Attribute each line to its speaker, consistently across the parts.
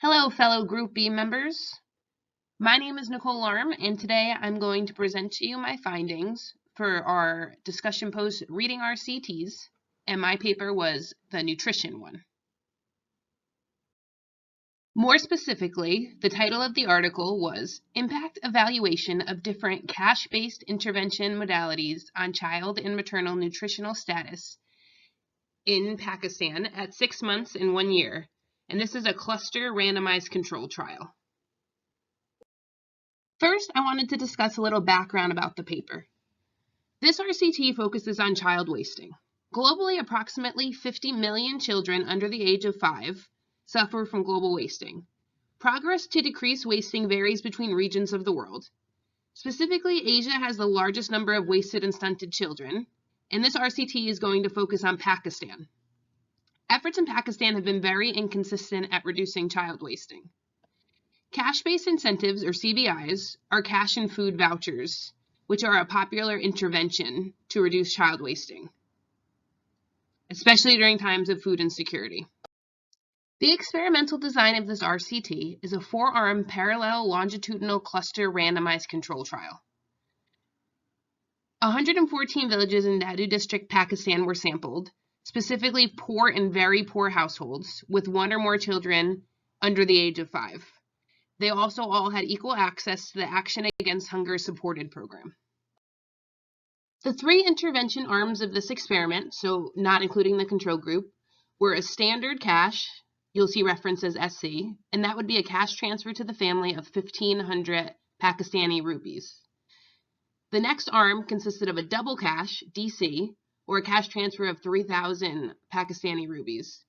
Speaker 1: Hello, fellow Group B members. My name is Nicole Arm, and today I'm going to present to you my findings for our discussion post reading RCTs, and my paper was the nutrition one. More specifically, the title of the article was Impact Evaluation of Different Cash-Based Intervention Modalities on Child and Maternal Nutritional Status in Pakistan at 6 months and 1 year. And this is a cluster randomized control trial. First, I wanted to discuss a little background about the paper. This RCT focuses on child wasting. Globally, approximately 50 million children under the age of 5 suffer from global wasting. Progress to decrease wasting varies between regions of the world. Specifically, Asia has the largest number of wasted and stunted children, and this RCT is going to focus on Pakistan. Efforts in Pakistan have been very inconsistent at reducing child wasting. Cash-based incentives, or CBIs, are cash and food vouchers, which are a popular intervention to reduce child wasting, especially during times of food insecurity. The experimental design of this RCT is a 4-arm parallel longitudinal cluster randomized control trial. 114 villages in Dadu district, Pakistan were sampled, specifically poor and very poor households with 1 or more children under the age of 5. They also all had equal access to the Action Against Hunger supported program. The 3 intervention arms of this experiment, so not including the control group, were a standard cash, you'll see referenced as SC, and that would be a cash transfer to the family of 1,500 Pakistani rupees. The next arm consisted of a double cash, DC, or a cash transfer of 3,000 Pakistani rupees.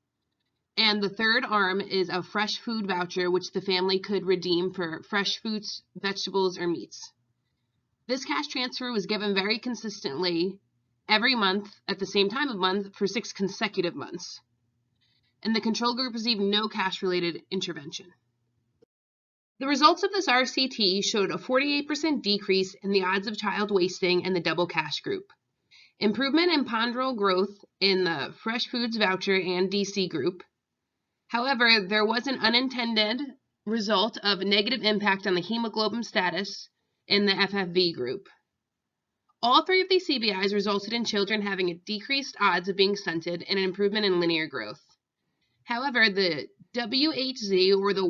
Speaker 1: And the third arm is a fresh food voucher, which the family could redeem for fresh fruits, vegetables, or meats. This cash transfer was given very consistently every month at the same time of month for 6 consecutive months. And the control group received no cash-related intervention. The results of this RCT showed a 48% decrease in the odds of child wasting in the double cash group. Improvement in ponderal growth in the fresh foods voucher and DC group. However, there was an unintended result of negative impact on the hemoglobin status in the FFV group. All 3 of these CBIs resulted in children having a decreased odds of being stunted and an improvement in linear growth. However, the WHZ, or the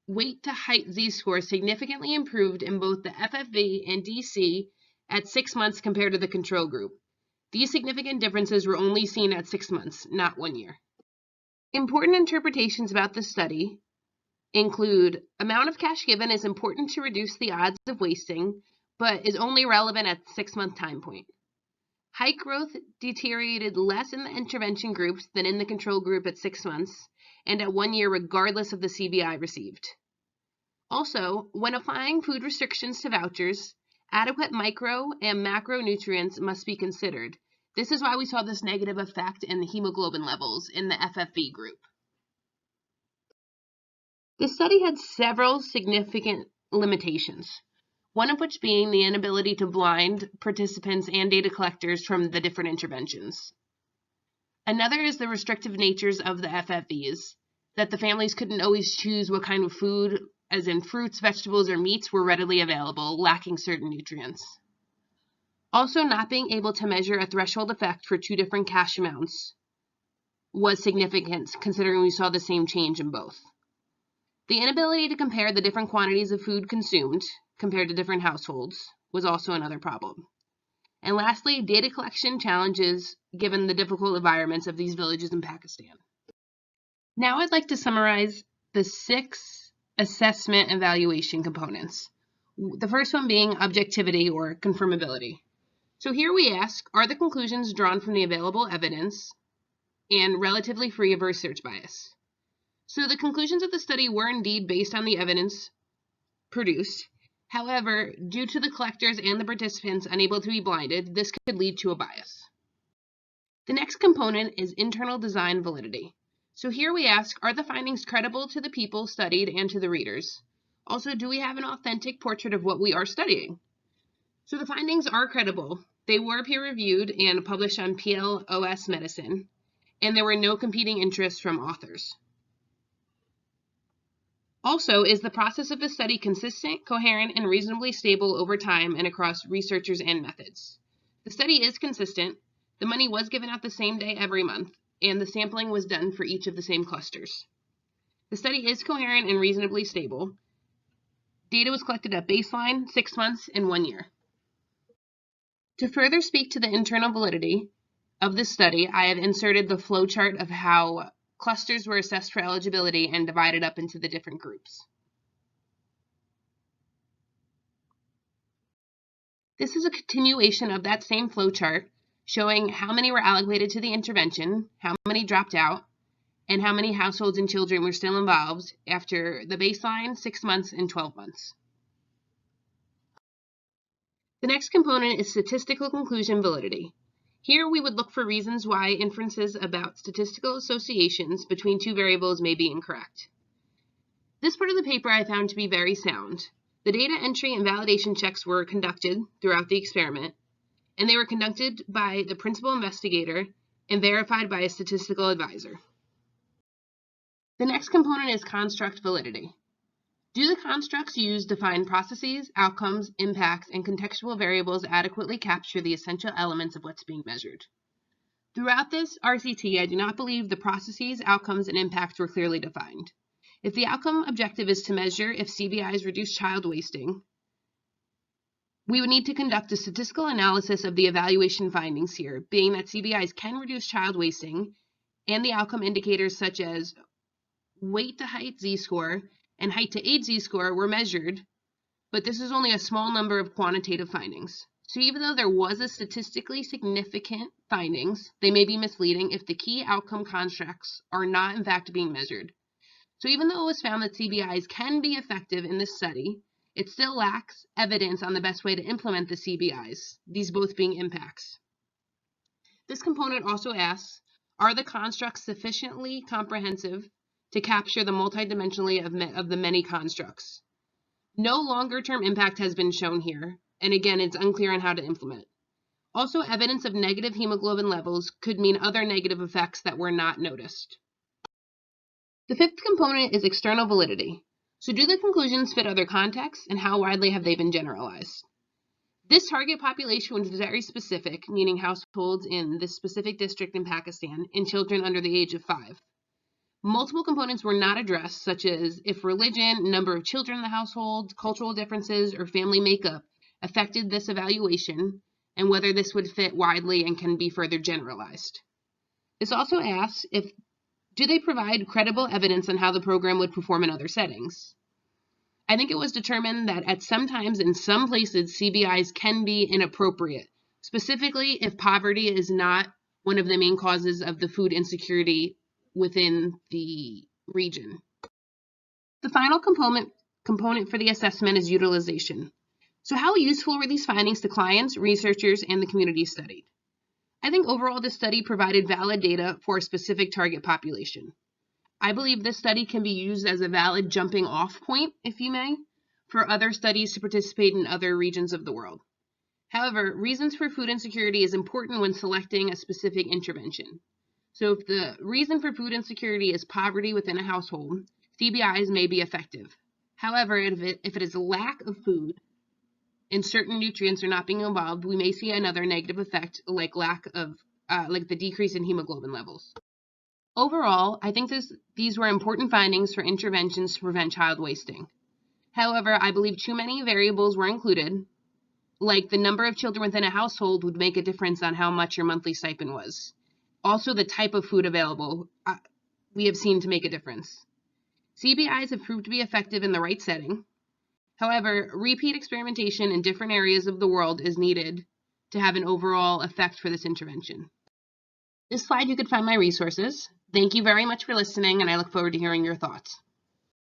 Speaker 1: weight to height Z-score, significantly improved in both the FFV and DC at 6 months compared to the control group. These significant differences were only seen at 6 months, not 1 year. Important interpretations about this study include amount of cash given is important to reduce the odds of wasting, but is only relevant at the 6-month time point. Height growth deteriorated less in the intervention groups than in the control group at 6 months, and at 1 year regardless of the CBI received. Also, when applying food restrictions to vouchers, adequate micro and macronutrients must be considered. This is why we saw this negative effect in the hemoglobin levels in the FFV group. The study had several significant limitations, one of which being the inability to blind participants and data collectors from the different interventions. Another is the restrictive natures of the FFVs, that the families couldn't always choose what kind of food, as in fruits, vegetables, or meats, were readily available, lacking certain nutrients. Also, not being able to measure a threshold effect for 2 different cash amounts was significant, considering we saw the same change in both. The inability to compare the different quantities of food consumed compared to different households was also another problem. And lastly, data collection challenges given the difficult environments of these villages in Pakistan. Now I'd like to summarize the 6 assessment evaluation components. The first one being objectivity or confirmability. So here we ask, are the conclusions drawn from the available evidence and relatively free of research bias? So the conclusions of the study were indeed based on the evidence produced. However, due to the collectors and the participants unable to be blinded, this could lead to a bias. The next component is internal design validity. So here we ask, are the findings credible to the people studied and to the readers? Also, do we have an authentic portrait of what we are studying? So the findings are credible. They were peer-reviewed and published on PLOS Medicine, and there were no competing interests from authors. Also, is the process of the study consistent, coherent, and reasonably stable over time and across researchers and methods? The study is consistent. The money was given out the same day every month, and the sampling was done for each of the same clusters. The study is coherent and reasonably stable. Data was collected at baseline, 6 months, and 1 year. To further speak to the internal validity of this study, I have inserted the flowchart of how clusters were assessed for eligibility and divided up into the different groups. This is a continuation of that same flowchart showing how many were allocated to the intervention, how many dropped out, and how many households and children were still involved after the baseline, 6 months, and 12 months. The next component is statistical conclusion validity. Here we would look for reasons why inferences about statistical associations between two variables may be incorrect. This part of the paper I found to be very sound. The data entry and validation checks were conducted throughout the experiment, and they were conducted by the principal investigator and verified by a statistical advisor. The next component is construct validity. Do the constructs used define processes, outcomes, impacts, and contextual variables adequately capture the essential elements of what's being measured? Throughout this RCT, I do not believe the processes, outcomes, and impacts were clearly defined. If the outcome objective is to measure if CBIs reduce child wasting, we would need to conduct a statistical analysis of the evaluation findings here, being that CBIs can reduce child wasting, and the outcome indicators such as weight to height z-score and height to age z-score were measured, but this is only a small number of quantitative findings. So even though there was a statistically significant findings, they may be misleading if the key outcome constructs are not in fact being measured. So even though it was found that CBIs can be effective in this study, it still lacks evidence on the best way to implement the CBIs, these both being impacts. This component also asks, are the constructs sufficiently comprehensive to capture the multidimensionality of the many constructs? No longer-term impact has been shown here, and again, it's unclear on how to implement. Also, evidence of negative hemoglobin levels could mean other negative effects that were not noticed. The fifth component is external validity. So do the conclusions fit other contexts, and how widely have they been generalized? This target population was very specific, meaning households in this specific district in Pakistan and children under the age of 5. Multiple components were not addressed, such as if religion, number of children in the household, cultural differences, or family makeup affected this evaluation, and whether this would fit widely and can be further generalized. This also asks do they provide credible evidence on how the program would perform in other settings? I think it was determined that at some times in some places CBIs can be inappropriate, specifically if poverty is not one of the main causes of the food insecurity within the region. The final component for the assessment is utilization. So how useful were these findings to clients, researchers, and the community studied? I think overall this study provided valid data for a specific target population. I believe this study can be used as a valid jumping off point, if you may, for other studies to participate in other regions of the world. However, reasons for food insecurity is important when selecting a specific intervention. So if the reason for food insecurity is poverty within a household, CBIs may be effective. However, if it is a lack of food and certain nutrients are not being involved, we may see another negative effect like the decrease in hemoglobin levels. Overall, I think these were important findings for interventions to prevent child wasting. However, I believe too many variables were included, like the number of children within a household would make a difference on how much your monthly stipend was. Also, the type of food available, we have seen to make a difference. CBIs have proved to be effective in the right setting. However, repeat experimentation in different areas of the world is needed to have an overall effect for this intervention. This slide you could find my resources. Thank you very much for listening, and I look forward to hearing your thoughts.